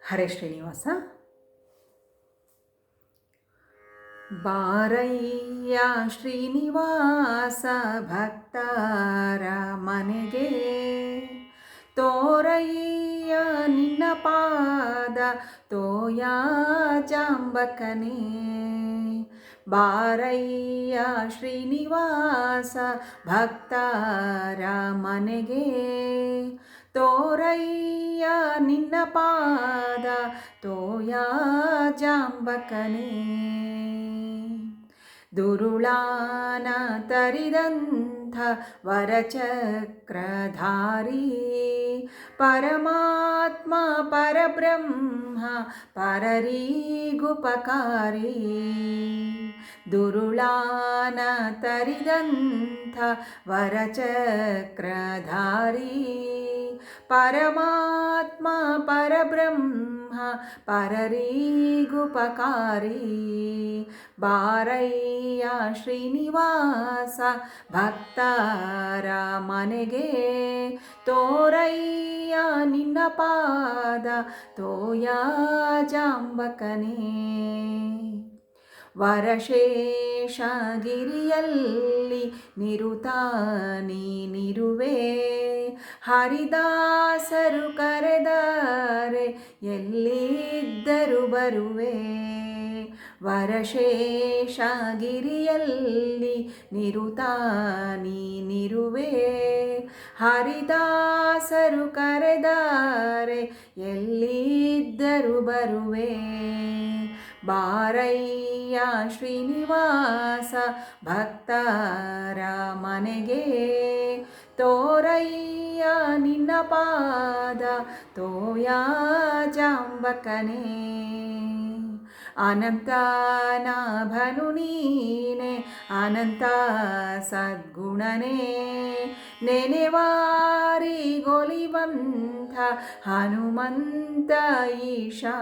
ಹರೇ ಶ್ರೀನಿವಾಸ. ಬಾರಯ್ಯ ಶ್ರೀನಿವಾಸ ಭಕ್ತರ ಮನೆಗೆ, ತೋರಯ್ಯ ನಿನ್ನ ಪಾದ ತೋಯ ಜಾಂಬಕನೇ. ಬಾರಯ್ಯ ಶ್ರೀನಿವಾಸ ಭಕ್ತರ ಮನೆಗೆ, ತೋರಯ್ಯ ನಿನ್ನ ಪಾದ ತೋಯ ಜಾಂಬಕನೇ. ದುರುಳಾನ ತರಿದಂಥ ವರಚಕ್ರಧಾರಿ, ಪರಮಾತ್ಮ ಪರಬ್ರಹ್ಮ ಪರರಿಗುಪಕಾರಿ. ದುರುಳಾನ ತರಿದಂಥ ವರಚಕ್ರಧಾರಿ, ಪರಮಾತ್ಮ ಪರಬ್ರಹ್ಮ ಪರರಿಗುಪಕಾರಿ. ಬಾರಯ್ಯ ಶ್ರೀನಿವಾಸ ಭಕ್ತರ ಮನೆಗೆ, ತೋರಯ್ಯ ನಿನ್ನ ಪಾದ ತೋಯ ಜಾಂಬಕನೇ. ವರಶೇಷಗಿರಿಯಲ್ಲಿ ನಿರುತ ನೀನಿರುವೆ, ಹರಿದಾಸರು ಕರೆದರೆ ಎಲ್ಲಿದ್ದರೂ ಬರುವೆ. ವರಶೇಷಗಿರಿಯಲ್ಲಿ ನಿರುತ ನೀನಿರುವೆ, ಹರಿದಾಸರು ಕರೆದರೆ ಎಲ್ಲಿದ್ದರೂ ಬರುವೆ. ಬಾರಯ್ಯ ಶ್ರೀನಿವಾಸ ಭಕ್ತರ ಮನೆಗೆ, ತೋರಯ್ಯ ನಿನ್ನ ಪಾದ ತೋಯ ಜಾಂಬಕನೇ. ಅನಂತನಾಭನು ನೀನೆ ಅನಂತ ಸದ್ಗುಣನೇ, ನೆನೆವಾರಿಗೊಲಿವಂಥ ಹನುಮಂತ ಈಶಾ.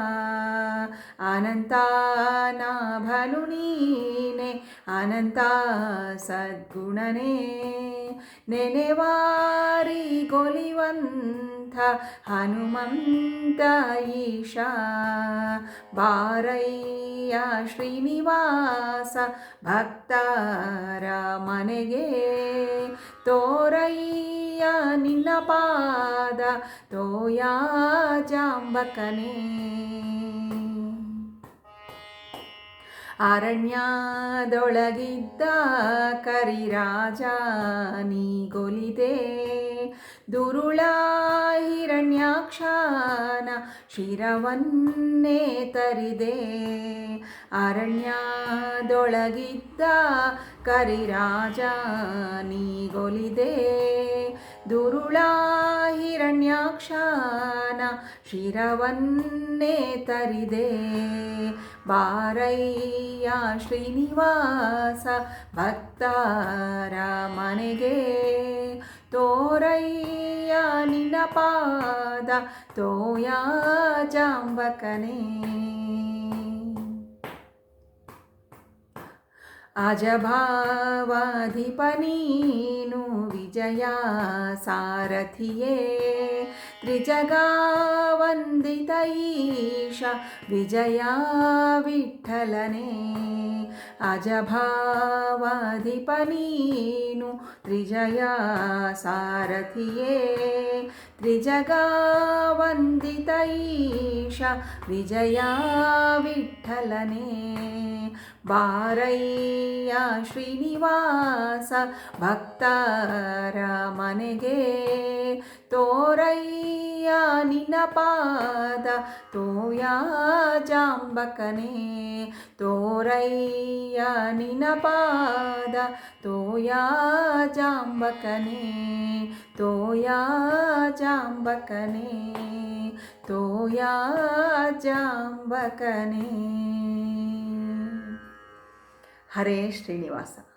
ಅನಂತನಾಭನು ನೀನೆ ಅನಂತ ಸದ್ಗುಣನೇ, ನೆನೆವಾರಿಗೊಲಿವಂಥ ಹನುಮಂತ ಈಶಾ. ಬಾರಯ್ಯ ಶ್ರೀನಿವಾಸ ಭಕ್ತರ ಮನೆಗೆ, ತೋರಯ್ಯ ನಿನ್ನ ಪಾದ ತೋಯ ಜಾಂಬಕನೇ. ಅರಣ್ಯದೊಳಗಿದ್ದ ಕರಿರಾಜ ನೀಗೊಲಿದೆ, ದುರುಳ ಹಿರಣ್ಯಾಕ್ಷನ ಶಿರವನ್ನೇ ತರಿದೆ. ಅರಣ್ಯದೊಳಗಿದ್ದ ಕರಿರಾಜ ನೀಗೊಲಿದೆ, ದುರುಳ ಹಿರಣ್ಯಾಕ್ಷನ ಶಿರವನ್ನೇ ತರಿದೆ. ಬಾರಯ್ಯ ಶ್ರೀನಿವಾಸ ಭಕ್ತರ ಮನೆಗೆ, ತೋರಯ್ಯ ನಿನ್ನ ಪಾದ ತೋಯ ಜಾಂಬಕನೇ. ಅಜಭಾವಾಧಿಪ ನೀನು ವಿಜಯ ಸಾರಥಿಯೇ, ತ್ರಿಜಗಾವಂದಿತ ಈಶ ವಿಜಯ ವಿಠಲನೇ. ಅಜಭಾವಾಧಿಪ ನೀನು ತ್ರಿಜಯ ಸಾರಥಿಯೇ, ತ್ರಿಜಗಾವಂದಿತ ಈಶ ವಿಜಯ ವಿಠಲನೇ. ಬಾರಯ್ಯ ಶ್ರೀನಿವಾಸ ಭಕ್ತರ ಮನೆಗೆ, ತೋರಯ್ಯ ನಿನ್ನ ಪಾದ ತೋಯ ಜಾಂಬಕನೇ. ತೋರಯ್ಯ ನಿನ್ನ ಪಾದ ತೋಯ ಜಾಂಬಕನೇ, ತೋಯ ಜಾಂಬಕನೇ, ತೋಯ ಜಾಂಬಕನೇ. ಹರೇ ಶ್ರೀನಿವಾಸ.